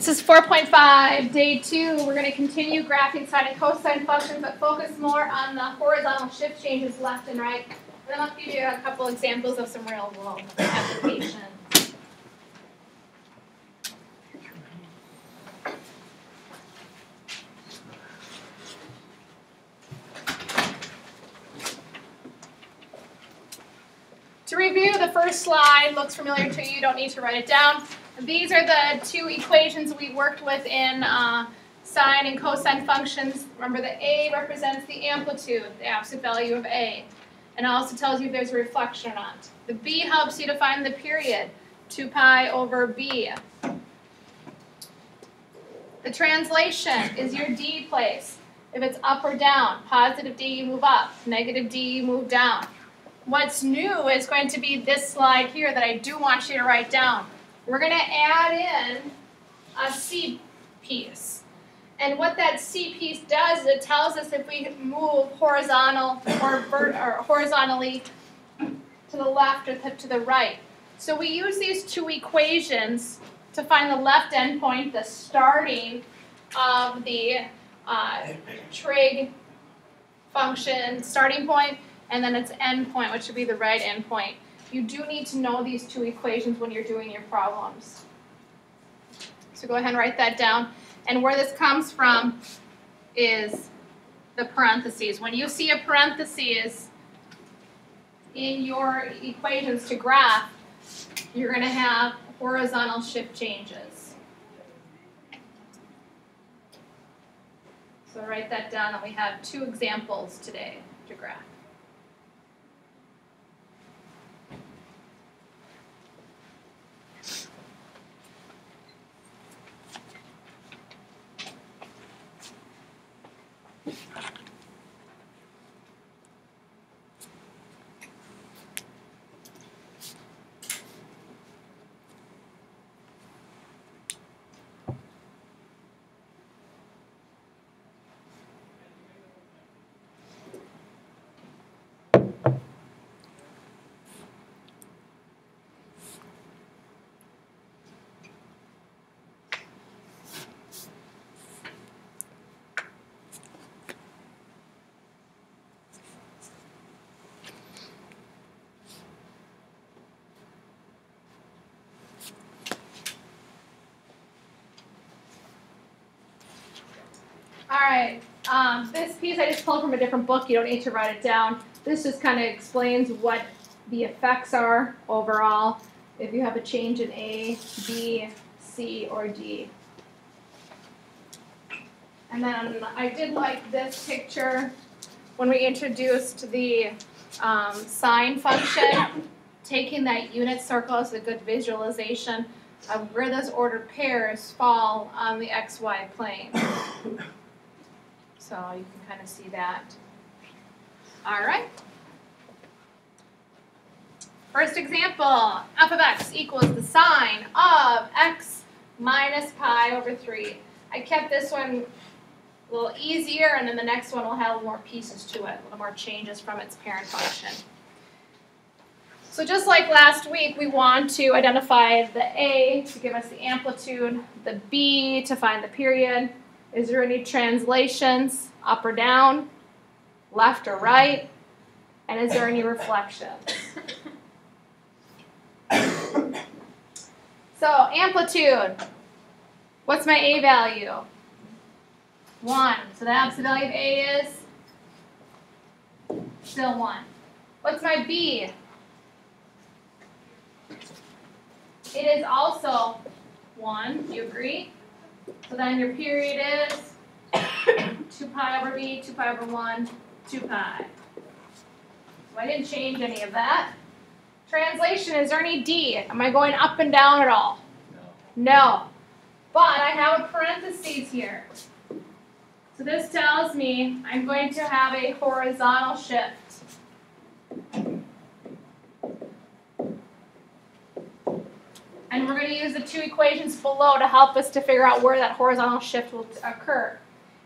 This is 4.5, day 2. We're going to continue graphing sine and cosine functions, but focus more on the horizontal shift changes left and right. And then I'll give you a couple examples of some real world applications. To review, the first slide looks familiar to you. You don't need to write it down. These are the two equations we worked with in sine and cosine functions. Remember, the A represents the amplitude, the absolute value of A. And it also tells you if there's a reflection or not. The B helps you to find the period, 2 pi over B. The translation is your D place. If it's up or down, positive D, you move up. Negative D, you move down. What's new is going to be this slide here that I do want you to write down. We're going to add in a C piece. And what that C piece does is it tells us if we move horizontal or horizontally to the left or to the right. So we use these two equations to find the left endpoint, the starting of the trig function starting point, and then its endpoint, which would be the right endpoint. You do need to know these two equations when you're doing your problems. So go ahead and write that down. And where this comes from is the parentheses. When you see a parentheses in your equations to graph, you're going to have horizontal shift changes. So write that down, and we have two examples today to graph. Alright, this piece I just pulled from a different book. You don't need to write it down. This just kind of explains what the effects are overall if you have a change in A, B, C, or D. And then I did like this picture when we introduced the sine function. Taking that unit circle is a good visualization of where those ordered pairs fall on the XY plane. So you can kind of see that. All right. First example, f of x equals the sine of x minus pi over 3. I kept this one a little easier, and then the next one will have more pieces to it, a little more changes from its parent function. So just like last week, we want to identify the A to give us the amplitude, the B to find the period. Is there any translations, up or down, left or right? And is there any reflections? So amplitude, what's my A value? 1. So the absolute value of A is still 1. What's my B? It is also 1. Do you agree? So then your period is 2 pi over B, 2 pi over 1, 2 pi. So I didn't change any of that. Translation, is there any D? Am I going up and down at all? No. But I have a parentheses here. So this tells me I'm going to have a horizontal shift. And we're going to use the two equations below to help us to figure out where that horizontal shift will occur.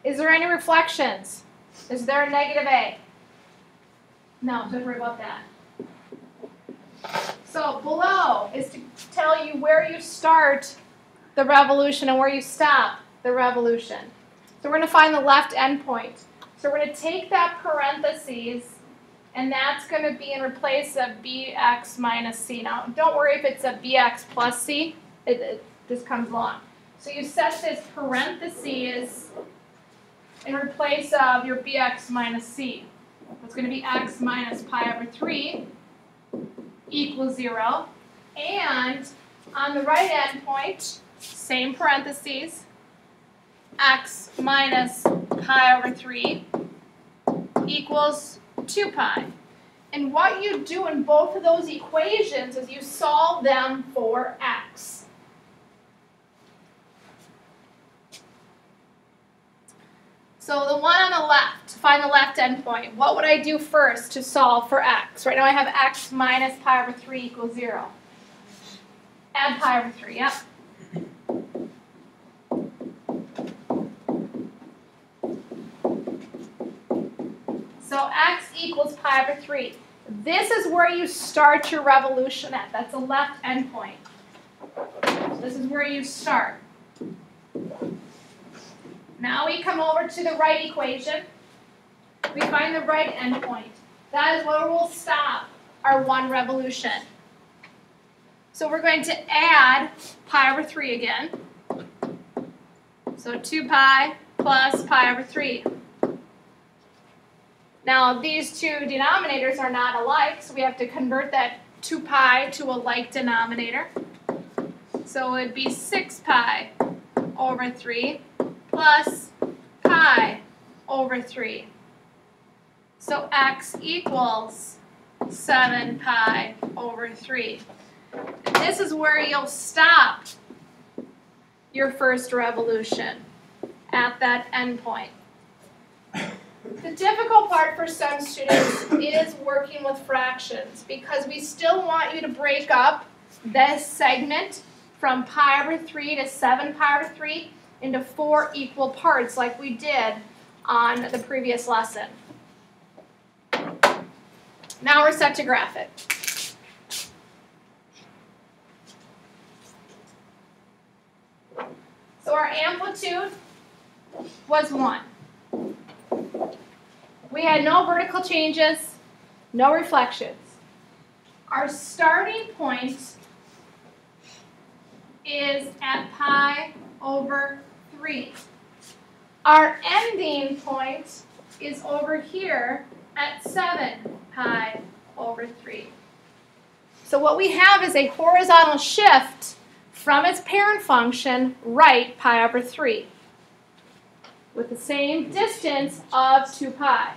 Is there any reflections? Is there a negative A? No, don't worry about that. So below is to tell you where you start the revolution, and where you stop the revolution. So we're going to find the left endpoint. So we're going to take that parentheses, and that's going to be in place of bx minus c. Now, don't worry if it's a bx plus c. It just comes along. So you set this parentheses in place of your bx minus c. It's going to be x minus pi over 3 equals 0. And on the right endpoint, same parentheses, x minus pi over 3 equals 2 pi. And what you do in both of those equations is you solve them for x. So the one on the left, to find the left endpoint, what would I do first to solve for x? Right now I have x minus pi over 3 equals 0. Add pi over 3, yep. So x equals pi over 3. This is where you start your revolution at. That's the left endpoint. So this is where you start. Now we come over to the right equation. We find the right endpoint. That is where we'll stop our one revolution. So we're going to add pi over 3 again. So 2 pi plus pi over 3. Now these two denominators are not alike, so we have to convert that 2 pi to a like denominator. So it would be 6 pi over 3 plus pi over 3. So x equals 7 pi over 3. And this is where you'll stop your first revolution, at that endpoint. The difficult part for some students is working with fractions, because we still want you to break up this segment from pi over 3 to 7 pi over 3 into 4 equal parts like we did on the previous lesson. Now we're set to graph it. So our amplitude was 1. We had no vertical changes, no reflections. Our starting point is at pi over 3. Our ending point is over here at 7 pi over 3. So what we have is a horizontal shift from its parent function, right pi over 3, with the same distance of 2 pi.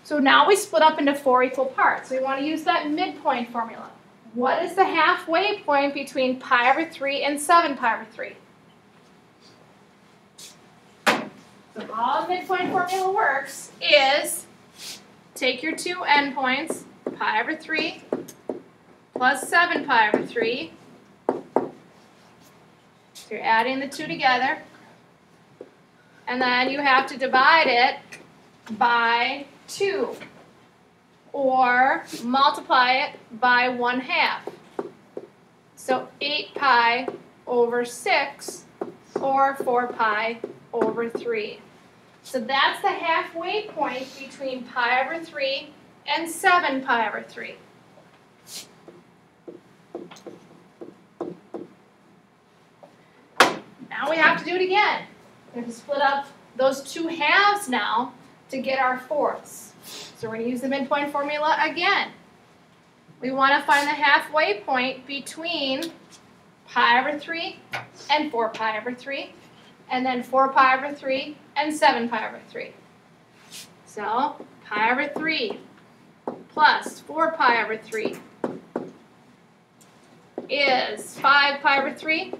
So now we split up into 4 equal parts. We want to use that midpoint formula. What is the halfway point between pi over 3 and 7 pi over 3? So how a midpoint formula works is take your two endpoints, pi over 3 plus 7 pi over 3. So you're adding the two together. And then you have to divide it by 2, or multiply it by 1/2. So 8 pi over 6, or 4 pi over 3. So that's the halfway point between pi over 3 and 7 pi over 3. Now we have to do it again. We have to split up those 2 halves now to get our fourths. So we're going to use the midpoint formula again. We want to find the halfway point between pi over 3 and 4 pi over 3, and then 4 pi over 3 and 7 pi over 3. So pi over 3 plus 4 pi over 3 is 5 pi over 3,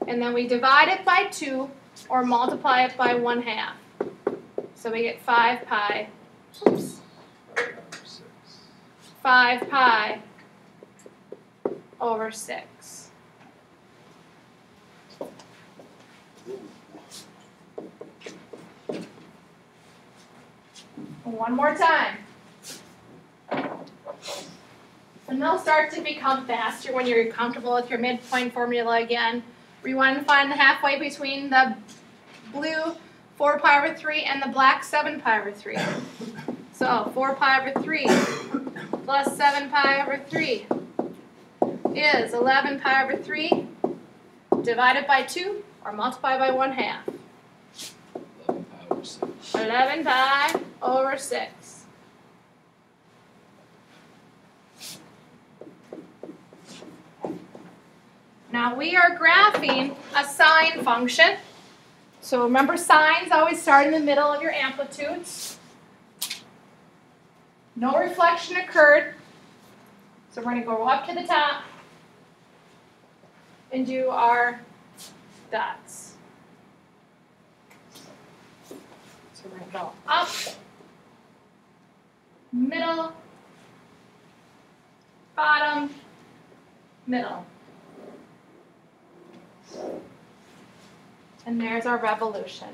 and then we divide it by 2 or multiply it by 1/2. So we get 5 pi, 5 pi over 6. One more time. And they'll start to become faster when you're comfortable with your midpoint formula again. We want to find the halfway between the blue 4 pi over 3 and the black 7 pi over 3. So 4 pi over 3 plus 7 pi over 3 is 11 pi over 3 divided by 2 or multiplied by 1/2. 11 pi over 6. 11 pi over 6. Now we are graphing a sine function. So remember, sines always start in the middle of your amplitudes. No reflection occurred. So we're going to go up to the top and do our dots. So we're going to go up, middle, bottom, middle. And there's our revolution.